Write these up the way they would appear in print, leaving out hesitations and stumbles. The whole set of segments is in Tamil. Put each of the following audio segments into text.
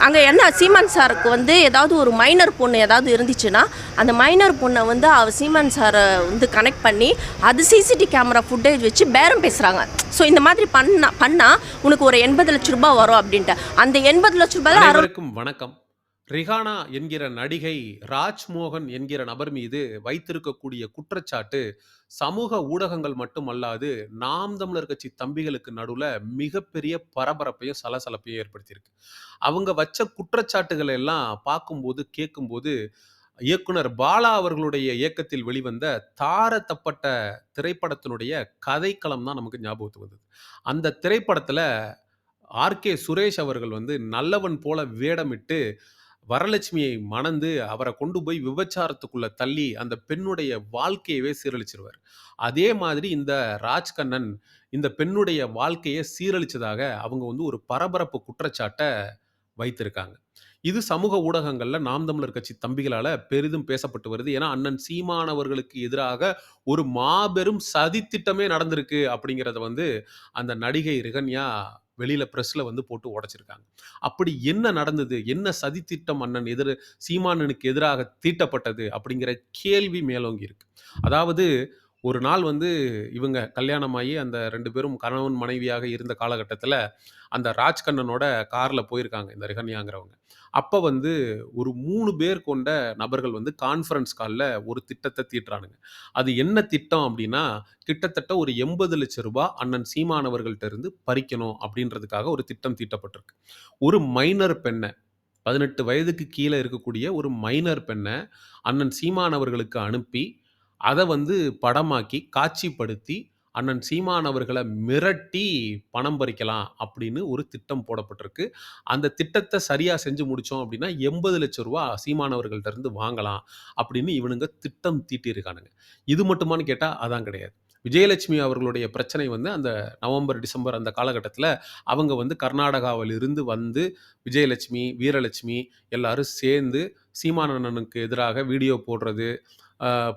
அங்கே என்ன சீமான் சாருக்கு வந்து ஏதாவது ஒரு மைனர் பொண்ணு ஏதாவது இருந்துச்சுன்னா அந்த மைனர் பொண்ணை வந்து சீமான் சாரை வந்து கனெக்ட் பண்ணி அது சிசிடிவி கேமரா ஃபுட்டேஜ் வச்சு பேரம் பேசுகிறாங்க. ஸோ இந்த மாதிரி பண்ணால் உனக்கு ஒரு 80 லட்ச ரூபாய் வரும் அப்படின்ட்டு. அந்த 80 லட்ச ரூபாய் அனைவருக்கும் வணக்கம். ரிஹானா என்கிற நடிகை ராஜ்மோகன் என்கிற நபர் மீது வைத்திருக்கக்கூடிய குற்றச்சாட்டு சமூக ஊடகங்கள் மட்டுமல்லாது நாம் தமிழர் கட்சி தம்பிகளுக்கு நடுவில் மிகப்பெரிய பரபரப்பையும் சலசலப்பையும் ஏற்படுத்தியிருக்கு. அவங்க வச்ச குற்றச்சாட்டுகளை எல்லாம் பார்க்கும்போது கேட்கும்போது இயக்குனர் பாலா அவர்களுடைய இயக்கத்தில் வெளிவந்த தார தப்பட்ட திரைப்படத்தினுடைய கதைக்களம் தான் நமக்கு ஞாபகத்துக்கு வந்தது. அந்த திரைப்படத்துல ஆர்கே சுரேஷ் அவர்கள் வந்து நல்லவன் போல வேடமிட்டு வரலட்சுமியை மணந்து அவரை கொண்டு போய் விபச்சாரத்துக்குள்ள தள்ளி அந்த பெண்ணுடைய வாழ்க்கையவே சீரழிச்சிருவார். அதே மாதிரி இந்த ராஜ்கண்ணன் இந்த பெண்ணுடைய வாழ்க்கையை சீரழிச்சதாக அவங்க வந்து ஒரு பரபரப்பு குற்றச்சாட்டை வைத்திருக்காங்க. இது சமூக ஊடகங்கள்ல நாம் தமிழர் கட்சி தம்பிகளால பெரிதும் பேசப்பட்டு வருது. ஏன்னா அண்ணன் சீமான் அவர்களுக்கு எதிராக ஒரு மாபெரும் சதித்திட்டமே நடந்திருக்கு அப்படிங்கிறத வந்து அந்த நடிகை ரிகன்யா வெளியில பிரஸ்ல வந்து போட்டு உடைச்சிருக்காங்க. அப்படி என்ன நடந்தது? என்ன சதித்திட்டம் சீமானனுக்கு எதிராக தீட்டப்பட்டது? அப்படிங்கிற கேள்வி மேலோங்கி இருக்கு. அதாவது ஒரு நாள் வந்து இவங்க கல்யாணமாகி அந்த 2 பேரும் கணவன் மனைவியாக இருந்த காலகட்டத்துல அந்த ராஜ்கண்ணனோட கார்ல போயிருக்காங்க இந்த ரிகன்யாங்கிறவங்க. அப்ப வந்து ஒரு 3 பேர் கொண்ட நபர்கள் வந்து கான்ஃபரன்ஸ் கால்ல ஒரு திட்டத்தை தீட்டுறானுங்க. அது என்ன திட்டம் அப்படின்னா, கிட்டத்தட்ட ஒரு 80 லட்சம் ரூபாய் அண்ணன் சீமான் அவர்கள்ட்ட இருந்து பறிக்கணும் அப்படின்றதுக்காக ஒரு திட்டம் தீட்டப்பட்டிருக்கு. ஒரு மைனர் பெண்ண 18 வயதுக்கு கீழ இருக்கக்கூடிய ஒரு மைனர் பெண்ண அண்ணன் சீமான் அவர்களுக்கு அனுப்பி, அத வந்து படமாக்கி, காட்சிப்படுத்தி, அண்ணன் சீமான் அவர்கள மிரட்டி பணம் பறிக்கலாம் அப்படின்னு ஒரு திட்டம் போடப்பட்டிருக்கு. அந்த திட்டத்த சரியா செஞ்சு முடிச்சோம் அப்படின்னா, 80 லட்சம் ரூபாய் சீமான் அவர்கள்ட்ட இருந்து வாங்கலாம் அப்படின்னு இவனுங்க திட்டம் தீட்டியிருக்கானுங்க. இது மட்டுமான்னு கேட்டா, அதான் கிடையாது. விஜயலட்சுமி அவர்களுடைய பிரச்சனை வந்து அந்த நவம்பர், டிசம்பர் அந்த காலகட்டத்தில அவங்க வந்து கர்நாடகாவில் இருந்து வந்து விஜயலட்சுமி, வீரலட்சுமி எல்லாரும் சேர்ந்து சீமான் அண்ணனுக்கு எதிராக வீடியோ போடுறது,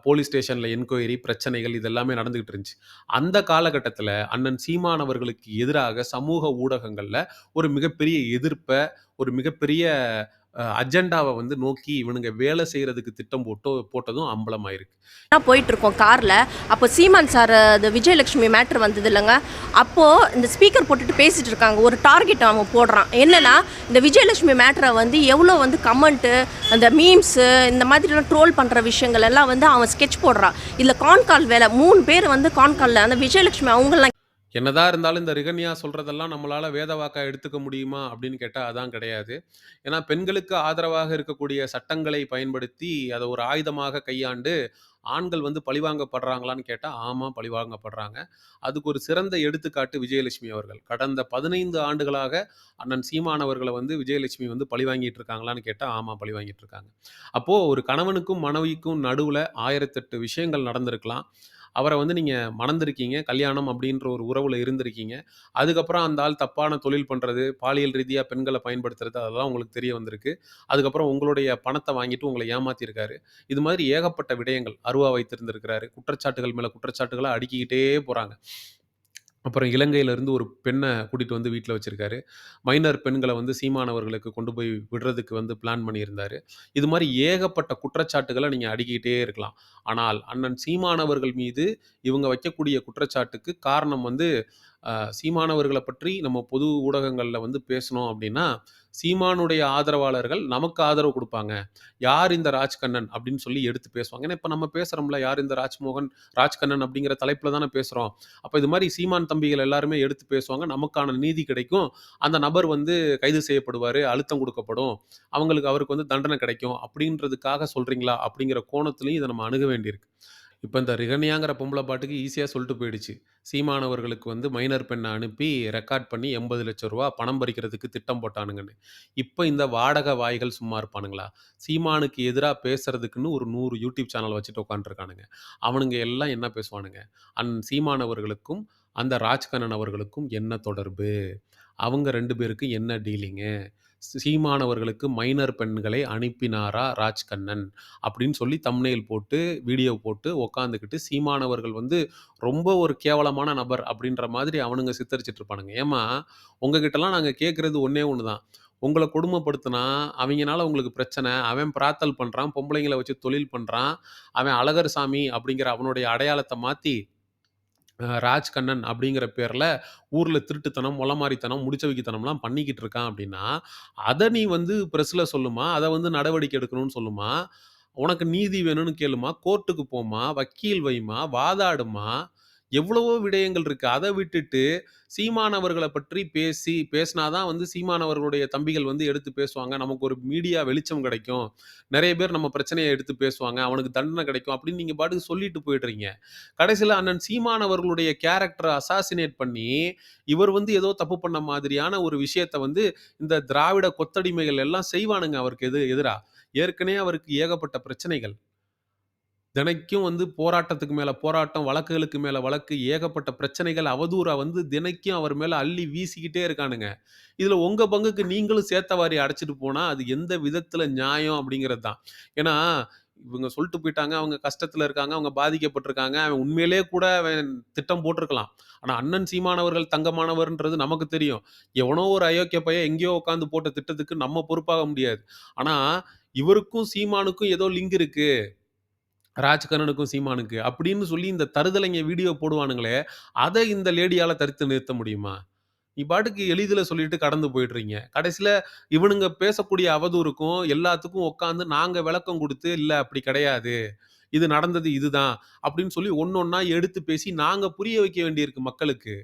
போலீஸ் ஸ்டேஷன்ல என்கொயரி, பிரச்சனைகள் இது எல்லாமே நடந்துகிட்டு இருந்துச்சு. அந்த காலகட்டத்தில அண்ணன் சீமான் அவர்களுக்கு எதிராக சமூக ஊடகங்கள்ல ஒரு மிகப்பெரிய எதிர்ப்ப, ஒரு மிகப்பெரிய அஜெண்டாவ வந்து நோக்கி இவனுங்க வேலை செய்றதுக்கு திட்டம் போட்டதும் அம்பலமாயிருக்கு. போயிட்டு இருக்கோம் கார்ல. அப்போ சீமான் சார் அது விஜயலட்சுமி மேட்ரு வந்தது இல்லைங்க. அப்போ இந்த ஸ்பீக்கர் போட்டுட்டு பேசிட்டு இருக்காங்க. ஒரு டார்கெட் அவன் போடுறான். என்னன்னா இந்த விஜயலட்சுமி மேட்ரை வந்து எவ்வளோ வந்து கமெண்ட்டு, அந்த மீம்ஸு இந்த மாதிரிலாம் ட்ரோல் பண்ணுற விஷயங்கள் எல்லாம் வந்து அவன் ஸ்கெட்ச் போடுறான். இதில் கான்கால் வேலை 3 பேர் வந்து கான்காலில் அந்த விஜயலட்சுமி அவங்களாம் என்னதான் இருந்தாலும் இந்த ரிகன்யா சொல்றதெல்லாம் நம்மளால வேத வாக்கா எடுத்துக்க முடியுமா அப்படின்னு கேட்டா அதான் கிடையாது. ஏன்னா பெண்களுக்கு ஆதரவாக இருக்கக்கூடிய சட்டங்களை பயன்படுத்தி அதை ஒரு ஆயுதமாக கையாண்டு ஆண்கள் வந்து பழிவாங்கப்படுறாங்களான்னு கேட்டா ஆமா பழிவாங்கப்படுறாங்க. அதுக்கு ஒரு சிறந்த எடுத்துக்காட்டு விஜயலட்சுமி அவர்கள். கடந்த 15 ஆண்டுகளாக அண்ணன் சீமான் அவர்களை வந்து விஜயலட்சுமி வந்து பழிவாங்கிட்டு இருக்காங்களான்னு கேட்டா ஆமா பழிவாங்கிட்டு இருக்காங்க. அப்போ ஒரு கணவனுக்கும் மனைவிக்கும் நடுவுல 1008 விஷயங்கள் நடந்திருக்கலாம். அவரை வந்து நீங்க மணந்திருக்கீங்க. கல்யாணம் அப்படின்ற ஒரு உறவுல இருந்திருக்கீங்க. அதுக்கப்புறம் அந்த ஆள் தப்பான தொழில் பண்றது, பாலியல் ரீதியா பெண்கள பயன்படுத்துறது அதெல்லாம் உங்களுக்கு தெரிய வந்திருக்கு. அதுக்கப்புறம் உங்களுடைய பணத்த வாங்கிட்டு உங்கள ஏமாத்தியிருக்காரு. இது மாதிரி ஏகப்பட்ட விடயங்கள். அருவா வைத்திருந்திருக்கிறாரு. குற்றச்சாட்டுகள் மேல குற்றச்சாட்டுகள அடுக்கிக்கிட்டே போறாங்க. அப்புறம் இலங்கையிலிருந்து ஒரு பெண்ண கூட்டிட்டு வந்து வீட்ல வச்சிருக்காரு. மைனர் பெண்கள வந்து சீமான் அவர்களுக்கு கொண்டு போய் விடுறதுக்கு வந்து பிளான் பண்ணியிருந்தாரு. இது மாரி ஏகப்பட்ட குற்றச்சாட்டுகள நீங்க அடுக்கிக்கிட்டே இருக்கலாம். ஆனால் அண்ணன் சீமான் அவர்கள் மீது இவங்க வைக்கக்கூடிய குற்றச்சாட்டுக்கு காரணம் வந்து சீமான் அவர்கள பற்றி நம்ம பொது ஊடகங்கள்ல வந்து பேசணும் அப்படின்னா, சீமானுடைய ஆதரவாளர்கள் நமக்கு ஆதரவு குடுப்பாங்க. யார் இந்த ராஜ்கண்ணன் அப்படின்னு சொல்லி எடுத்து பேசுவாங்க. ஏன்னா இப்ப நம்ம பேசுறோம்ல, யார் இந்த ராஜ்கண்ணன் அப்படிங்கிற தலைப்புல தானே பேசுறோம். அப்ப இது மாரி சீமான் தம்பிகள் எல்லாருமே எடுத்து பேசுவாங்க. நமக்கான நீதி கிடைக்கும். அந்த நபர் வந்து கைது செய்யப்படுவாரு. அழுத்தம் குடுக்கப்படும். அவருக்கு வந்து தண்டனை கிடைக்கும். அப்படின்றதுக்காக சொல்றீங்களா? அப்படிங்கிற கோணத்திலயும் இத நம்ம அணுக வேண்டியிருக்கு. இப்ப இந்த ரிகன்யாங்கிற பொம்பள பாட்டுக்கு ஈஸியா சொல்லிட்டு போயிடுச்சு. சீமான் அவர்களுக்கு வந்து மைனர் பெண்ண அனுப்பி ரெக்கார்ட் பண்ணி ரூ. 80,00,000 பணம் பறிக்கிறதுக்கு திட்டம் போட்டானுங்கன்னு. இப்ப இந்த வாடக வாய்கள் சும்மா இருப்பானுங்களா? சீமானுக்கு எதிரா பேசுறதுக்குன்னு ஒரு 100 யூடியூப் சேனல் வச்சுட்டு உட்காந்துருக்கானுங்க. அவனுங்க எல்லாம் என்ன பேசுவானுங்க? சீமான் அவர்களுக்கும், அந்த ராஜ்கண்ணன் அவர்களுக்கும் என்ன தொடர்பு? அவங்க 2 பேருக்கு என்ன டீலிங்கு? சீமானவர்களுக்கு மைனர் பெண்களை அனுப்பினாரா ராஜ்கண்ணன் அப்படின்னு சொல்லி தம்ப்நெயில் போட்டு வீடியோ போட்டு உக்காந்துக்கிட்டு சீமானவர்கள் வந்து ரொம்ப ஒரு கேவலமான நபர் அப்படின்ற மாதிரி அவனுங்க சித்தரிச்சிட்டு இருப்பானுங்க. ஏமா உங்ககிட்டலாம் நாங்கள் கேட்குறது ஒன்றே ஒன்று தான். உங்களை கொடுமைப்படுத்தினா அவங்கனால உங்களுக்கு பிரச்சனை, அவன் பிரார்த்தல் பண்ணுறான், பொம்பளைங்களை வச்சு தொழில் பண்ணுறான், அவன் அழகர் சாமி அப்படிங்கிற அவனுடைய அடையாளத்தை மாற்றி ராஜ்கண்ணன் அப்படிங்கிற பேரில் ஊரில் திருட்டுத்தனம், மொளமாரித்தனம், முடிச்சவைக்குத்தனம்லாம் பண்ணிக்கிட்டு இருக்கான் அப்படின்னா, அதை நீ வந்து ப்ரெஸ்ஸில் சொல்லுமா, அதை வந்து நடவடிக்கை எடுக்கணும்னு சொல்லுமா, உனக்கு நீதி வேணும்னு கேளுமா, கோர்ட்டுக்கு போமா, வக்கீல் வைமா, வாதாடுமா, எவ்வளவோ விடயங்கள் இருக்கு. அதை விட்டுட்டு சீமானவர்களை பற்றி பேசினாதான் வந்து சீமானவர்களுடைய தம்பிகள் வந்து எடுத்து பேசுவாங்க, நமக்கு ஒரு மீடியா வெளிச்சம் கிடைக்கும், நிறைய பேர் நம்ம பிரச்சனையை எடுத்து பேசுவாங்க, அவனுக்கு தண்டனை கிடைக்கும் அப்படின்னு நீங்கள் பாட்டுக்கு சொல்லிட்டு போயிடுறீங்க. கடைசியில் அண்ணன் சீமானவர்களுடைய கேரக்டரை அசாசினேட் பண்ணி இவர் வந்து ஏதோ தப்பு பண்ண மாதிரியான ஒரு விஷயத்தை வந்து இந்த திராவிட கொத்தடிமைகள் எல்லாம் செய்வானுங்க அவருக்கு எதிரா. ஏற்கனவே அவருக்கு ஏகப்பட்ட பிரச்சனைகள், தினைக்கும் வந்து போராட்டத்துக்கு மேல போராட்டம், வழக்குகளுக்கு மேல வழக்கு, ஏகப்பட்ட பிரச்சனைகள், அவதூற வந்து தினைக்கும் அவர் மேல அள்ளி வீசிக்கிட்டே இருக்கானுங்க. இதுல உங்க பங்குக்கு நீங்களும் சேத்த வாரி அடைச்சிட்டு போனா, அது எந்த விதத்துல நியாயம் அப்படிங்கிறது தான். ஏன்னா, இவங்க சொல்லிட்டு போயிட்டாங்க, அவங்க கஷ்டத்துல இருக்காங்க, அவங்க பாதிக்கப்பட்டிருக்காங்க. அவன் உண்மையிலேயே கூட அவன் திட்டம் போட்டிருக்கலாம். ஆனா, அண்ணன் சீமானவர்கள் தங்கமானவர்ன்றது நமக்கு தெரியும். எவனோ ஒரு அயோக்கிய பையன் எங்கேயோ உட்கார்ந்து போட்ட திட்டத்துக்கு நம்ம பொறுப்பாக முடியாது. ஆனா, இவருக்கும் சீமானுக்கும் ஏதோ லிங்க் இருக்கு. ராஜ்கண்ணனுக்கும் சீமானுக்கு அப்படின்னு சொல்லி இந்த தருதலைங்க வீடியோ போடுவானுங்களே, அதை இந்த லேடியால தடுத்து நிறுத்த முடியுமா? நீ பாட்டுக்கு எளிதில சொல்லிட்டு கடந்து போயிடுறீங்க. கடைசில இவனுங்க பேசக்கூடிய அவதூறுக்கும் எல்லாத்துக்கும் உட்கார்ந்து நாங்க விளக்கம் குடுத்து, "இல்ல அப்படி கிடையாது. இது நடந்தது இதுதான்." அப்படின்னு சொல்லி ஒண்ணொண்ணா எடுத்து பேசி நாங்க புரிய வைக்க வேண்டியிருக்கு மக்களுக்கு.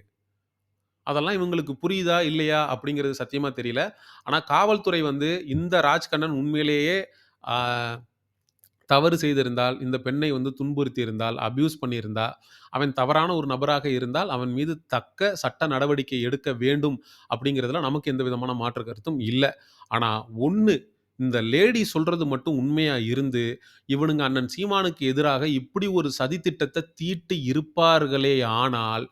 அதெல்லாம் இவங்களுக்கு புரியுதா? இல்லையா? அப்படிங்கிறது சத்தியமா தெரியல. ஆனா காவல்துறை வந்து இந்த ராஜ்கண்ணன் உண்மையிலேயே ஆ தவறு செய்திருந்தால், இந்த பெண்ணை வந்து துன்புறுத்தி இருந்தால், அபியூஸ் பண்ணியிருந்தா, அவன் தவறான ஒரு நபராக இருந்தால், அவன் மீது தக்க சட்ட நடவடிக்கை எடுக்க வேண்டும் அப்படிங்கிறதுல நமக்கு எந்த விதமான மாற்று கருத்தும் இல்ல. ஆனா ஒண்ணு, இந்த லேடி சொல்றது மட்டும் உண்மையா இருந்து, இவனுங்க அண்ணன் சீமானுக்கு எதிராக இப்படி ஒரு சதித்திட்டத்த தீட்டி இருப்பார்களே ஆனால்,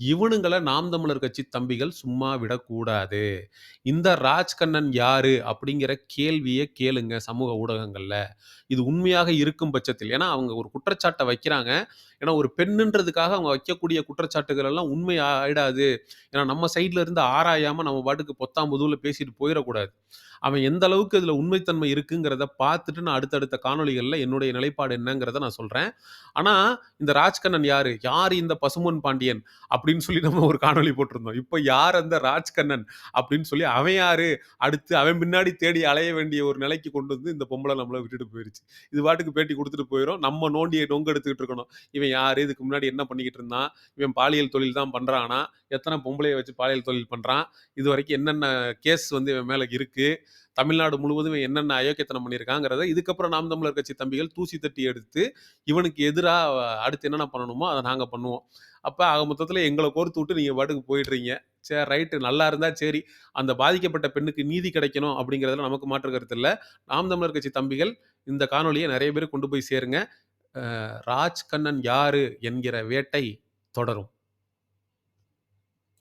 இவனுங்கள நாம் தமிழர் கட்சி தம்பிகள் சும்மா விடக்கூடாது. இந்த ராஜ்கண்ணன் யாரு? அப்படிங்கிற கேள்விய கேளுங்க சமூக ஊடகங்கள்ல. இது உண்மையாக இருக்கும் பட்சத்தில். ஏன்னா, அவங்க ஒரு குற்றச்சாட்ட வைக்கிறாங்க. ஏன்னா, ஒரு பெண்ணுன்றதுக்காக அவங்க வைக்கக்கூடிய குற்றச்சாட்டுகள் எல்லாம் உண்மை ஆயிடாது. ஏன்னா, நம்ம சைட்ல இருந்து ஆராயாம நம்ம பாட்டுக்கு பொத்தாம் பொதுவுல பேசிட்டு போயிறக்கூடாது. அவன் எந்த அளவுக்கு இதுல உண்மைத்தன்மை இருக்குங்கிறத பார்த்துட்டு நான் அடுத்தடுத்த காணொளிகள்ல என்னுடைய நிலைப்பாடு என்னங்கிறத நான் சொல்றேன். ஆனா, இந்த ராஜ்கண்ணன் யாரு? யாரு இந்த பசும்பொன் பாண்டியன்? அப்படின்னு சொல்லி நம்ம ஒரு காணொளி போட்டிருந்தோம். இப்ப யார் அந்த ராஜ்கண்ணன்? அப்படின்னு சொல்லி அவன் யாரு? அடுத்து அவன் பின்னாடி தேடி அலைய வேண்டிய ஒரு நிலைக்கு கொண்டு வந்து இந்த பொம்பளை நம்மள விட்டுட்டு போயிருச்சு. இது பாட்டுக்கு பேட்டி குடுத்துட்டு போயிரும். நம்ம நொங்கு எடுத்துக்கிட்டு இருக்கணும். இவன் யாரு? இதுக்கு முன்னாடி என்ன பண்ணிக்கிட்டு இருந்தான்? இவன் பாலியல் தொழில் தான் பண்றானா? எத்தனை பொம்பளைய வச்சு பாலியல் தொழில் பண்றான்? இதுவரைக்கும் என்னென்ன கேஸ் வந்து இவன் மேல இருக்கு? தமிழ்நாடு முழுவதும் இவன் என்னென்ன அயோக்கியத்தனம் பண்ணியிருக்காங்கிறத இதுக்கப்புறம் நாம் தமிழர் கட்சி தம்பிகள் தூசி தட்டி எடுத்து இவனுக்கு எதிரா அடுத்து என்னென்ன பண்ணணுமோ அதை நாங்க பண்ணுவோம். அப்ப ஆக மொத்தத்துல எங்கள கோர்த்து விட்டு நீங்க பாட்டுக்கு போயிடுறீங்க. சரி ரைட்டு நல்லா இருந்தா சரி. அந்த பாதிக்கப்பட்ட பெண்ணுக்கு நீதி கிடைக்கணும் அப்படிங்கிறதுல நமக்கு மாற்று கருத்து இல்ல. நாம் தமிழர் கட்சி தம்பிகள் இந்த காணொளிய நெறைய பேருக்கு கொண்டு போய் சேருங்க. ராஜ்கண்ணன் யாரு என்கிற வேட்டை தொடரும்.